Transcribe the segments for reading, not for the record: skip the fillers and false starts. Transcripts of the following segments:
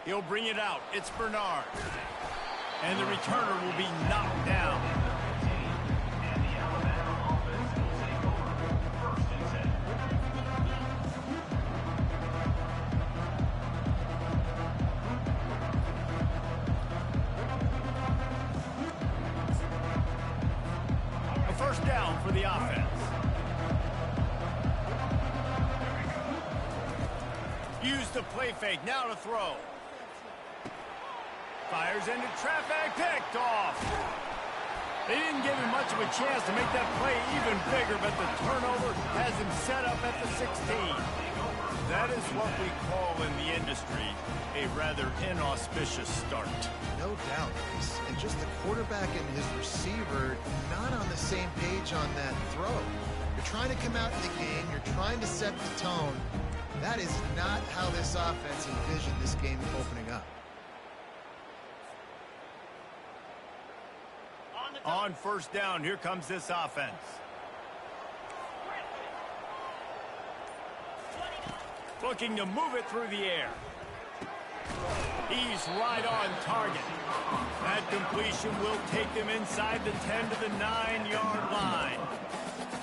He'll bring it out. It's Bernard. And the returner will be knocked down. A first down for the offense. Use the play fake. Now to throw. Fires into traffic, picked off. They didn't give him much of a chance to make that play even bigger, but the turnover has him set up at the 16. That is what we call in the industry a rather inauspicious start. No doubt, Reese. And just the quarterback and his receiver not on the same page on that throw. You're trying to come out in the game. You're trying to set the tone. That is not how this offense envisioned this game opening up. On first down, here comes this offense. Looking to move it through the air. He's right on target. That completion will take them inside the 10 to the 9-yard line.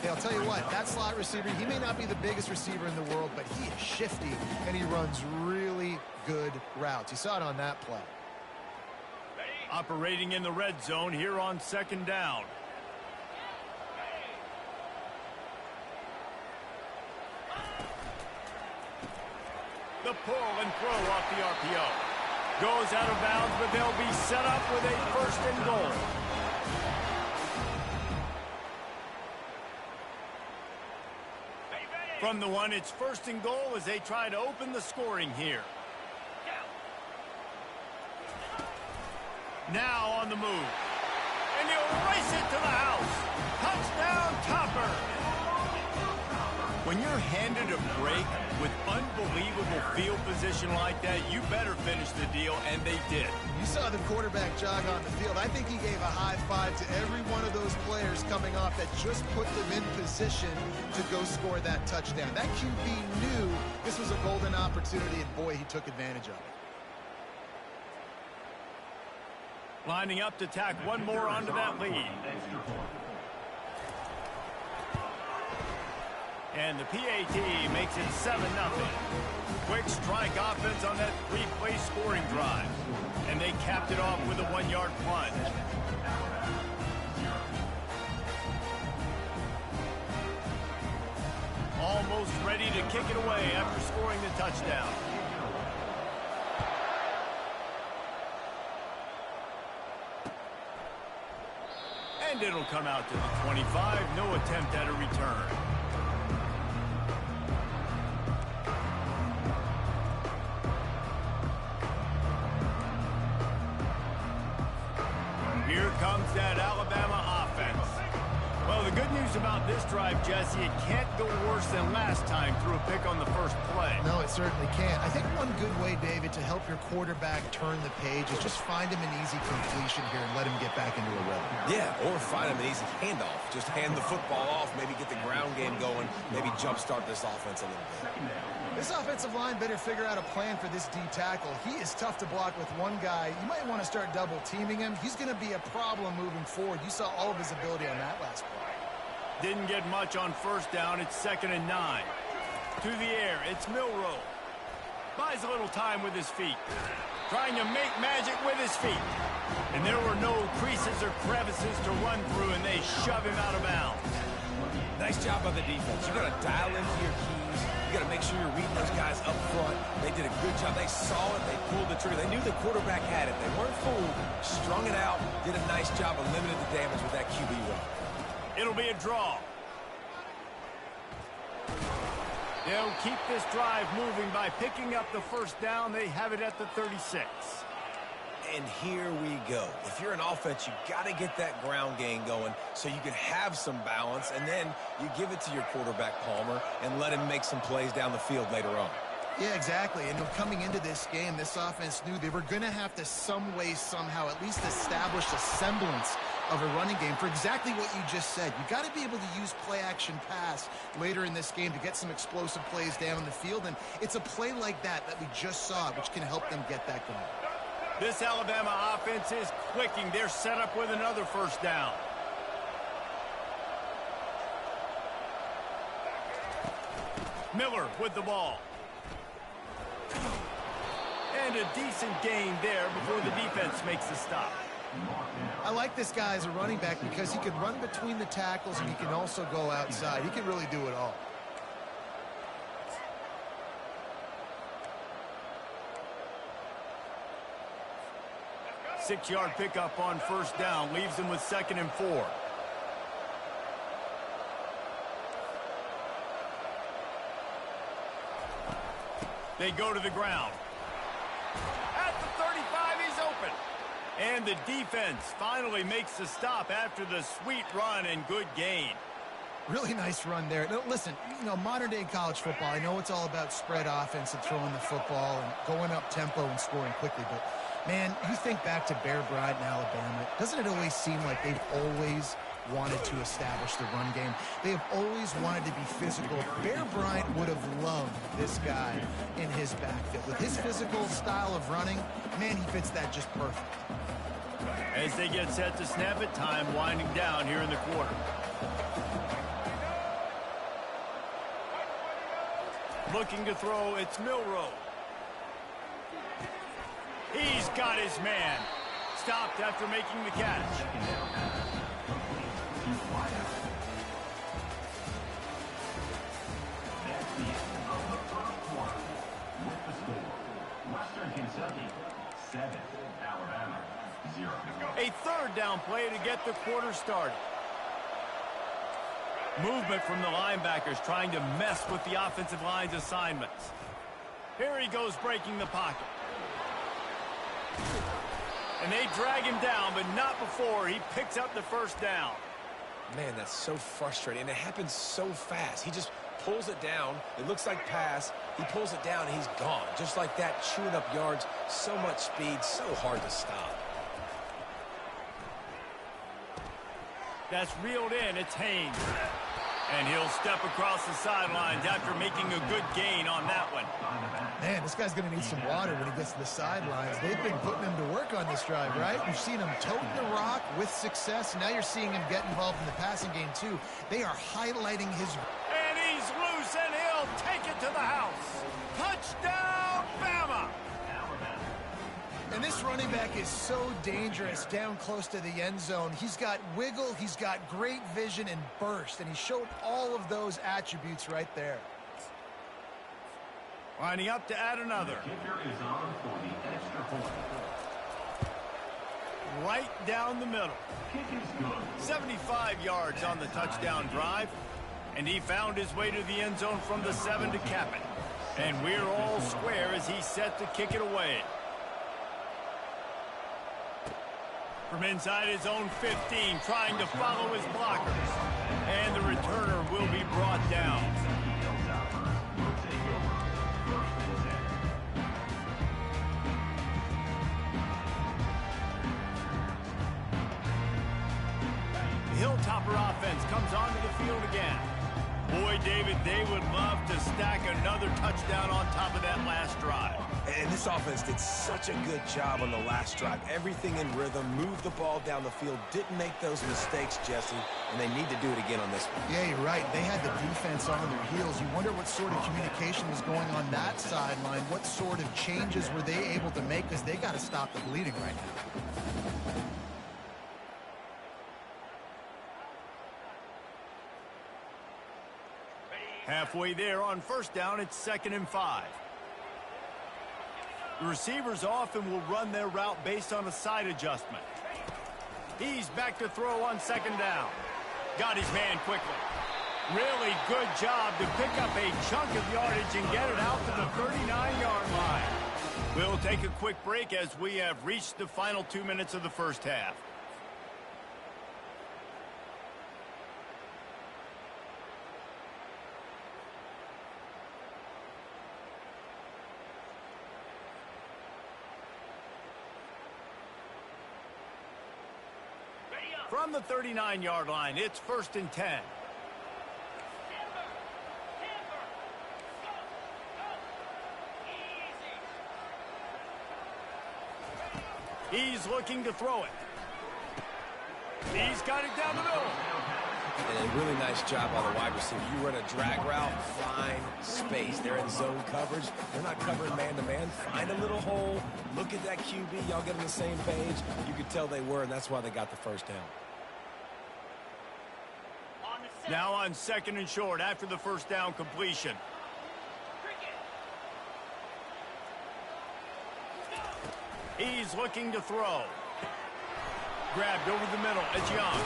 Hey, I'll tell you what, that slot receiver, he may not be the biggest receiver in the world, but he is shifty, and he runs really good routes. You saw it on that play. Operating in the red zone here on second down. The pull and throw off the RPO. Goes out of bounds, but they'll be set up with a first and goal. From the one, it's first and goal as they try to open the scoring here. Now on the move. And he'll race it to the house. Touchdown, Topper. When you're handed a break with unbelievable field position like that, you better finish the deal, and they did. You saw the quarterback jog on the field. I think he gave a high five to every one of those players coming off that just put them in position to go score that touchdown. That QB knew this was a golden opportunity, and boy, he took advantage of it. Lining up to tack one more onto that lead. And the PAT makes it 7-0. Quick strike offense on that 3-play scoring drive. And they capped it off with a 1-yard plunge. Almost ready to kick it away after scoring the touchdown. And it'll come out to the 25. No attempt at a return. Here comes that Alabama offense. Well, the good news about this drive, Jesse, it can't go worse than last time through a pick on the first play. No, it certainly can't. I think one good way, David, to help your quarterback turn the page is just find him an easy completion here and let him get back into a rhythm. Yeah, or find him an easy handoff. Just hand the football off, maybe get the ground game going, maybe jumpstart this offense a little bit. This offensive line better figure out a plan for this D tackle. He is tough to block with one guy. You might want to start double teaming him. He's going to be a problem moving forward. You saw all of his ability on that last play. Didn't get much on first down. It's 2nd and 9. To the air, it's Milroe. Buys a little time with his feet. Trying to make magic with his feet. And there were no creases or crevices to run through, and they shove him out of bounds. Nice job by the defense. You got to dial into your keys. You got to make sure you're reading those guys up front. They did a good job. They saw it. They pulled the trigger. They knew the quarterback had it. They weren't fooled. Strung it out. Did a nice job of limiting the damage with that QB run. It'll be a draw. They'll keep this drive moving by picking up the first down. They have it at the 36. And here we go. If you're an offense, you got to get that ground game going so you can have some balance, and then you give it to your quarterback, Palmer, and let him make some plays down the field later on. Yeah, exactly. And coming into this game, this offense knew they were going to have to some way, somehow, at least establish a semblance of a running game for exactly what you just said. You got to be able to use play-action pass later in this game to get some explosive plays down the field, and it's a play like that we just saw, which can help them get that going. This Alabama offense is clicking. They're set up with another first down. Miller with the ball. And a decent gain there before the defense makes the stop. I like this guy as a running back because he can run between the tackles and he can also go outside. He can really do it all. Six-yard pickup on first down leaves them with 2nd and 4. They go to the ground. At the 35, he's open. And the defense finally makes the stop after the sweet run and good gain. Really nice run there. Now, listen, modern-day college football, I know it's all about spread offense and throwing the football and going up tempo and scoring quickly, but, man, you think back to Bear Bryant in Alabama, doesn't it always seem like they've always wanted to establish the run game? They have always wanted to be physical. Bear Bryant would have loved this guy in his backfield. With his physical style of running, man, he fits that just perfect. As they get set to snap it, time winding down here in the quarter. Looking to throw, it's Milroe. He's got his man. Stopped after making the catch. Western Kentucky, 7, Alabama, 0. A third down play to get the quarter started. Movement from the linebackers trying to mess with the offensive line's assignments. Here he goes breaking the pocket. And they drag him down, but not before he picks up the first down. Man, that's so frustrating, and it happens so fast. He just pulls it down. It looks like pass. He pulls it down, and he's gone. Just like that, chewing up yards. So much speed, so hard to stop. That's reeled in. It's Haynes. And he'll step across the sidelines after making a good gain on that one. Man, this guy's going to need some water when he gets to the sidelines. They've been putting him to work on this drive, right? You've seen him tote the rock with success. Now you're seeing him get involved in the passing game, too. They are highlighting his... And he's loose, and he'll take it to the house. Touchdown, Bama! And this running back is so dangerous down close to the end zone. He's got wiggle, he's got great vision and burst, and he showed all of those attributes right there. Lining up to add another. Kicker is on for the extra point. Right down the middle. Kick is good. 75 yards on the touchdown drive. And he found his way to the end zone from the 7 to cap it. And we're all square as he's set to kick it away. From inside his own 15, trying to follow his blockers. And the returner will be brought down. The Hilltopper offense comes onto the field again. Boy, David, they would love to stack another touchdown on top of that last drive. And this offense did such a good job on the last drive. Everything in rhythm, moved the ball down the field, didn't make those mistakes, Jesse, and they need to do it again on this one. Yeah, you're right. They had the defense on their heels. You wonder what sort of communication was going on that sideline. What sort of changes were they able to make, because they got to stop the bleeding right now. Halfway there on first down, it's 2nd and 5. The receivers often will run their route based on a side adjustment. He's back to throw on 2nd down. Got his man quickly. Really good job to pick up a chunk of yardage and get it out to the 39-yard line. We'll take a quick break as we have reached the final 2 minutes of the first half. From the 39-yard line, it's 1st and 10. He's looking to throw it. He's got it down the middle. And a really nice job by the wide receiver. You run a drag route, find space. They're in zone coverage. They're not covering man-to-man. Find a little hole. Look at that QB. Y'all get on the same page. You could tell they were, and that's why they got the first down. Now on 2nd and short after the first down completion. He's looking to throw. Grabbed over the middle. It's Young.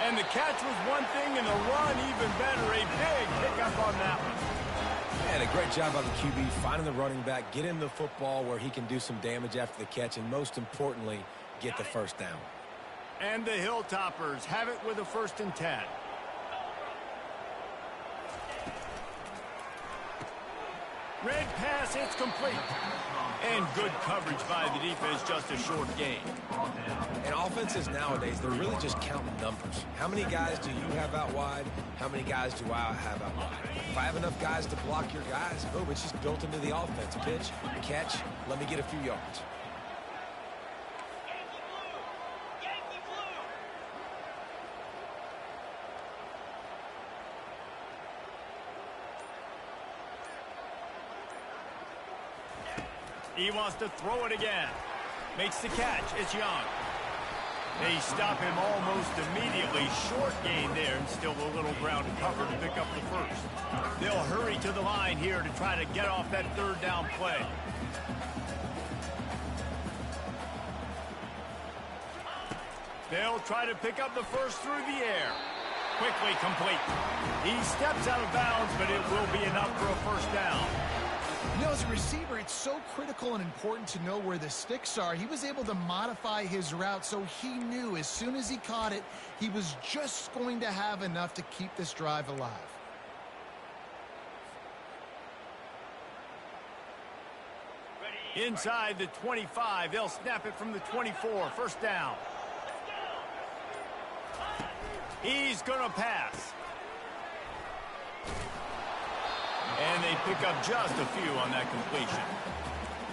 And the catch was one thing, and the run even better. A big pickup on that one. And a great job by the QB finding the running back, get him the football where he can do some damage after the catch, and most importantly, get the first down. And the Hilltoppers have it with a 1st and 10. Red pass, it's complete. And good coverage by the defense, just a short gain. And offenses nowadays, they're really just counting numbers. How many guys do you have out wide? How many guys do I have out wide? If I have enough guys to block your guys, boom, it's just built into the offense. Pitch, catch, let me get a few yards. He wants to throw it again. Makes the catch. It's Young. They stop him almost immediately. Short gain there, and still a little ground to cover to pick up the first. They'll hurry to the line here to try to get off that 3rd down play. They'll try to pick up the first through the air. Quickly complete. He steps out of bounds, but it will be enough for a first down. You know, as a receiver, it's so critical and important to know where the sticks are. He was able to modify his route, so he knew as soon as he caught it, he was just going to have enough to keep this drive alive. Inside the 25, they'll snap it from the 24. First down. He's going to pass. And they pick up just a few on that completion.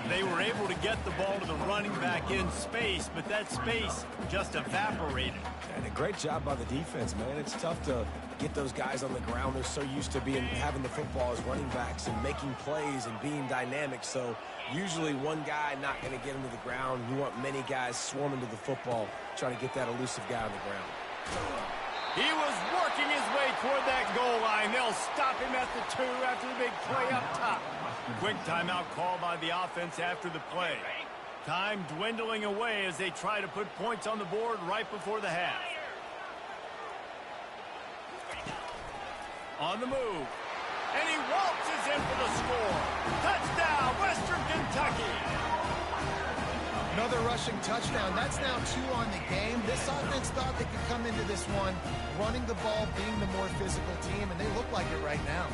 They were able to get the ball to the running back in space, but that space just evaporated. And a great job by the defense, man. It's tough to get those guys on the ground. They're so used to having the football as running backs and making plays and being dynamic. So usually one guy not going to get him to the ground. You want many guys swarming to the football, trying to get that elusive guy on the ground. He was working his way toward that goal line. They'll stop him at the 2 after the big play up top. Quick timeout call by the offense after the play. Time dwindling away as they try to put points on the board right before the half. On the move. And he waltzes in for the score. Touchdown, Western Kentucky. Another rushing touchdown. That's now 2 on the game. This offense thought they could come into this one running the ball, being the more physical team, and they look like it right now.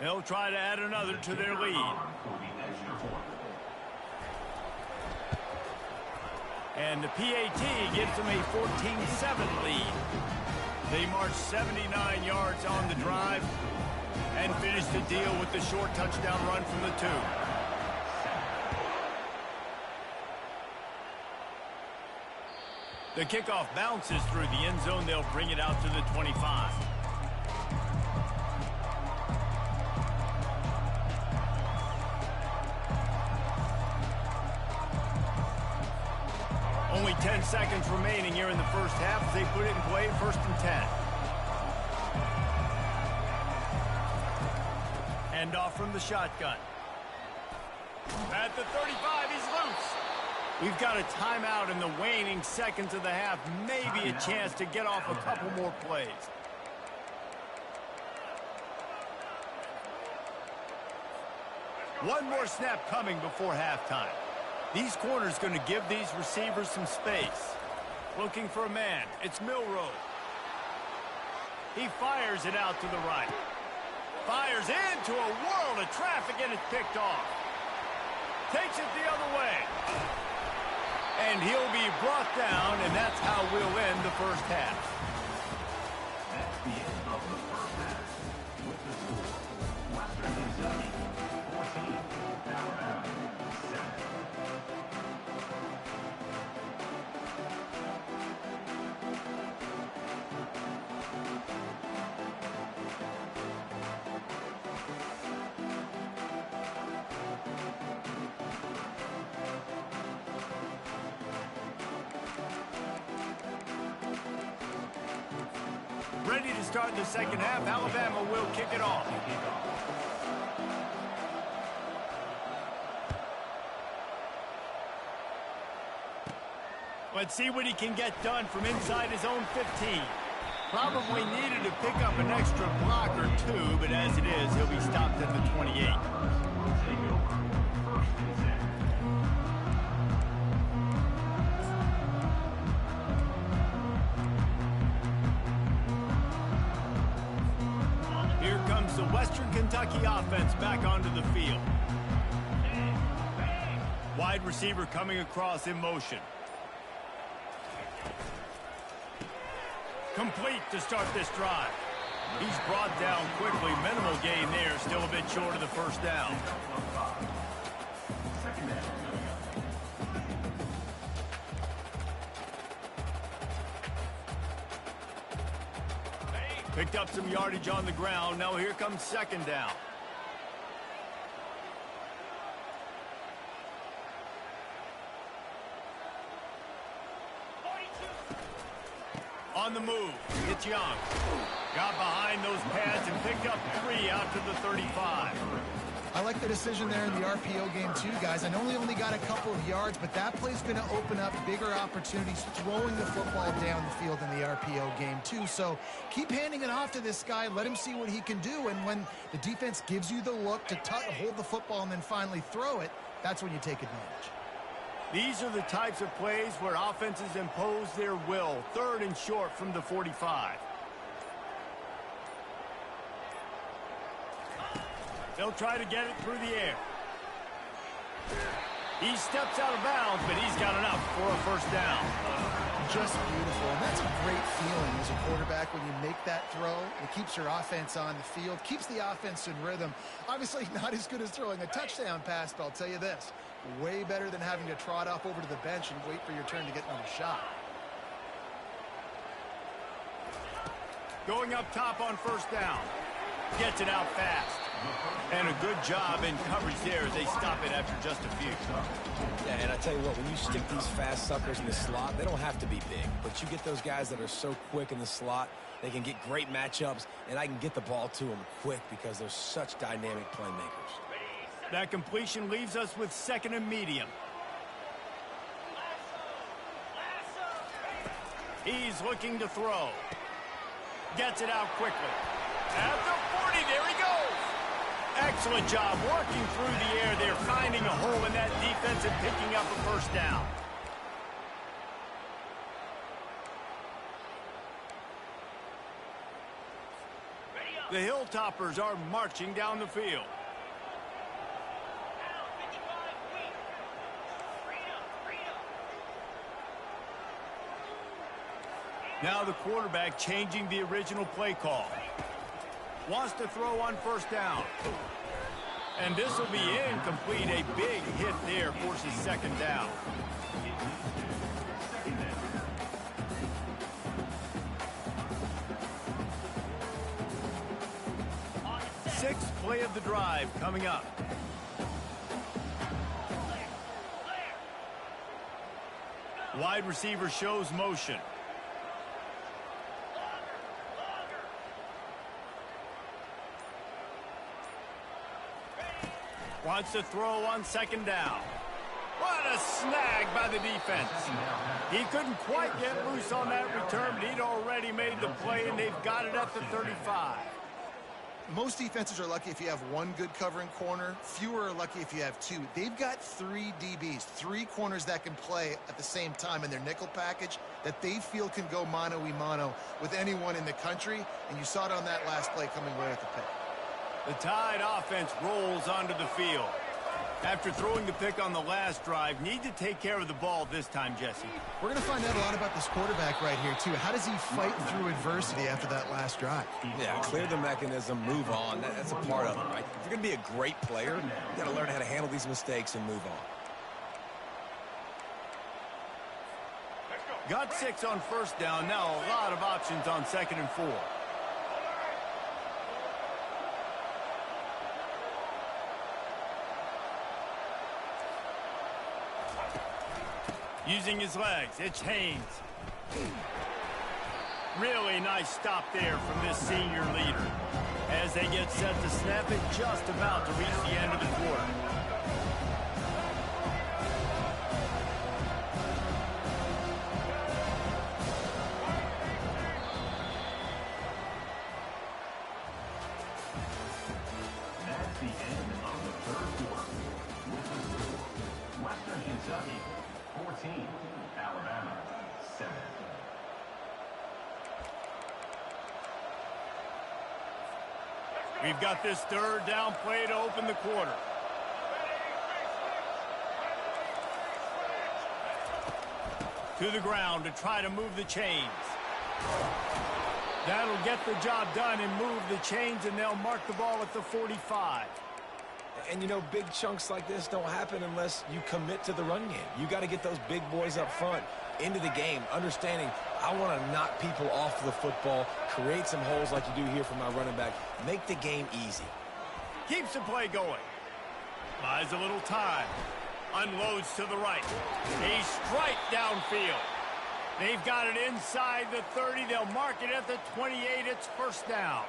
They'll try to add another to their lead. And the PAT gives them a 14-7 lead. They march 79 yards on the drive and finish the deal with the short touchdown run from the 2. The kickoff bounces through the end zone. They'll bring it out to the 25. Only 10 seconds remaining here in the first half as they put it in play, 1st and 10. Hand off from the shotgun. At the 35, he's loose. We've got a timeout in the waning seconds of the half. Maybe a chance to get off a couple more plays. One more snap coming before halftime. These corners going to give these receivers some space. Looking for a man. It's Milroe. He fires it out to the right. Fires into a world of traffic, and it's picked off. Takes it the other way. And he'll be brought down, and that's how we'll end the first half. That's the end of the first half. With the score, Western Kentucky 14, Alabama 7. Ready to start the second half. Alabama will kick it off. Let's see what he can get done from inside his own 15. Probably needed to pick up an extra block or two, but as it is, he'll be stopped at the 28. Take over. First and 10. Here comes the Western Kentucky offense back onto the field. Wide receiver coming across in motion. Complete to start this drive. He's brought down quickly. Minimal gain there. Still a bit short of the first down. Second down. Picked up some yardage on the ground. Now here comes second down. On the move, it's Young. Got behind those pads and picked up 3 out to the 35. I like the decision there in the RPO game too, guys. I know he only got a couple of yards, but that play's going to open up bigger opportunities throwing the football down the field in the RPO game too. So keep handing it off to this guy. Let him see what he can do. And when the defense gives you the look to hold the football and then finally throw it, that's when you take advantage. These are the types of plays where offenses impose their will. 3rd and short from the 45. They'll try to get it through the air. He steps out of bounds, but he's got enough for a first down. Just beautiful. And that's a great feeling as a quarterback when you make that throw. It keeps your offense on the field, keeps the offense in rhythm. Obviously not as good as throwing a touchdown pass, but I'll tell you this, way better than having to trot off over to the bench and wait for your turn to get another shot. Going up top on first down. Gets it out fast. And a good job in coverage there as they stop it after just a few. Yeah, and I tell you what, when you stick these fast suckers in the slot, they don't have to be big. But you get those guys that are so quick in the slot, they can get great matchups, and I can get the ball to them quick because they're such dynamic playmakers. That completion leaves us with 2nd and medium. He's looking to throw. Gets it out quickly. At the 40, there he goes. Excellent job working through the air there, finding a hole in that defense and picking up a first down. The Hilltoppers are marching down the field. Now the quarterback changing the original play call. Wants to throw on first down. And this will be incomplete. A big hit there forces second down. Sixth play of the drive coming up. Wide receiver shows motion. Wants to throw on second down. What a snag by the defense. He couldn't quite get loose on that return, but he'd already made the play, and they've got it at the 35. most defenses are lucky if you have one good covering corner. Fewer are lucky if you have two. They've got 3 DBs, 3 corners that can play at the same time in their nickel package that they feel can go mano-a-mano with anyone in the country, and you saw it on that last play coming right at the pick. The Tide offense rolls onto the field. After throwing the pick on the last drive, need to take care of the ball this time, Jesse. We're going to find out a lot about this quarterback right here, too. How does he fight through adversity after that last drive? Yeah, clear the mechanism, move on. That's a part of it, right? If you're going to be a great player, you got to learn how to handle these mistakes and move on. Got 6 on first down. Now a lot of options on 2nd and 4. Using his legs, it's Haynes. Really nice stop there from this senior leader. As they get set to snap it, just about to reach the end of the quarter. That's the end of the third quarter. With the score, Western Kentucky 14, Alabama 7. We've got this 3rd down play to open the quarter. To the ground to try to move the chains. That'll get the job done and move the chains, and they'll mark the ball at the 45. And, you know, big chunks like this don't happen unless you commit to the run game. You got to get those big boys up front into the game, understanding I want to knock people off the football, create some holes like you do here for my running back, make the game easy. Keeps the play going. Buys a little time. Unloads to the right. A strike downfield. They've got it inside the 30. They'll mark it at the 28. It's first down.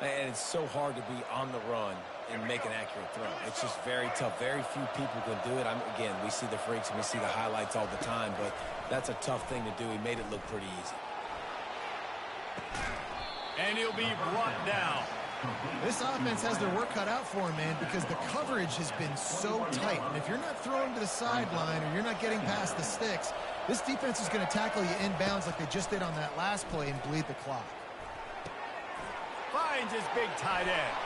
And it's so hard to be on the run and make an accurate throw. It's just very tough. Very few people can do it. Again, we see the freaks and we see the highlights all the time, but that's a tough thing to do. He made it look pretty easy. And he'll be brought down. This offense has their work cut out for him, man, because the coverage has been so tight. And if you're not throwing to the sideline or you're not getting past the sticks, this defense is going to tackle you inbounds like they just did on that last play and bleed the clock. Finds his big tight end.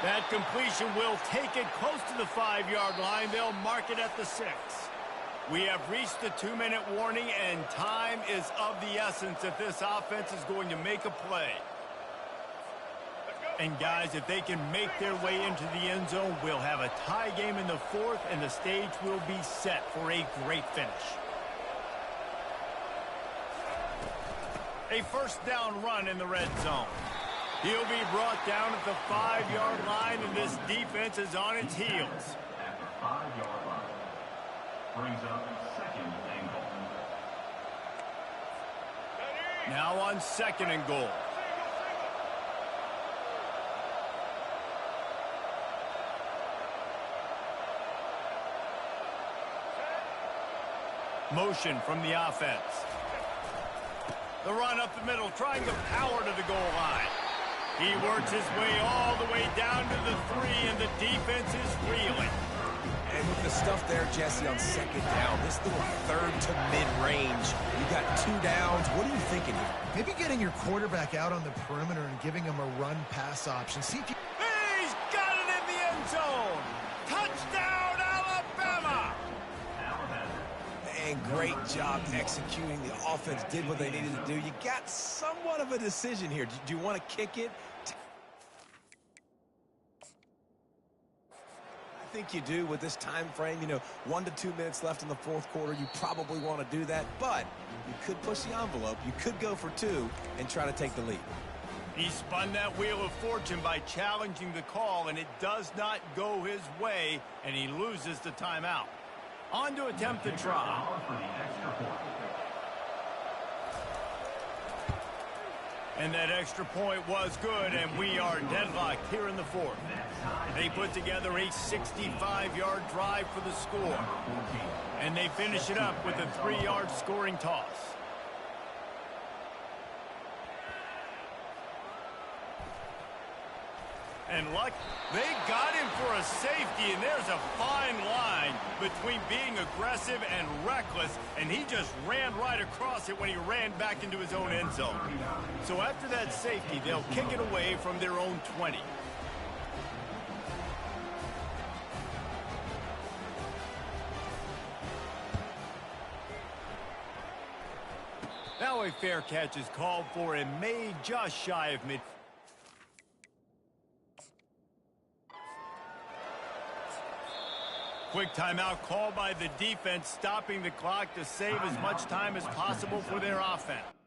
That completion will take it close to the 5-yard line. They'll mark it at the 6. We have reached the 2-minute warning, and time is of the essence if this offense is going to make a play. And, guys, if they can make their way into the end zone, we'll have a tie game in the 4th, and the stage will be set for a great finish. A first down run in the red zone. He'll be brought down at the 5-yard line, and this defense is on its heels. At the 5-yard line. Brings up 2nd and goal. Now on 2nd and goal. Motion from the offense. The run up the middle, trying to power to the goal line. He works his way all the way down to the 3, and the defense is reeling. And with the stuff there, Jesse, on 2nd down, this little 3rd to mid-range, you got 2 downs. What are you thinking here? Maybe getting your quarterback out on the perimeter and giving him a run-pass option. See if you... He's got it in the end zone. Touchdown, Alabama! And great job executing. The offense did what they needed to do. You got somewhat of a decision here. Do you want to kick it? I think you do with this time frame. You know, 1 to 2 minutes left in the 4th quarter. You probably want to do that, but you could push the envelope. You could go for 2 and try to take the lead. He spun that wheel of fortune by challenging the call, and it does not go his way, and he loses the timeout. On to attempt the try. And that extra point was good, and we are deadlocked here in the 4th. They put together a 65-yard drive for the score. And they finish it up with a 3-yard scoring toss. And luck, they got him for a safety, and there's a fine line between being aggressive and reckless, and he just ran right across it when he ran back into his own end zone. So after that safety, they'll kick it away from their own 20. Now a fair catch is called for and made just shy of mid. Quick timeout called by the defense, stopping the clock to save as much time as possible for their offense.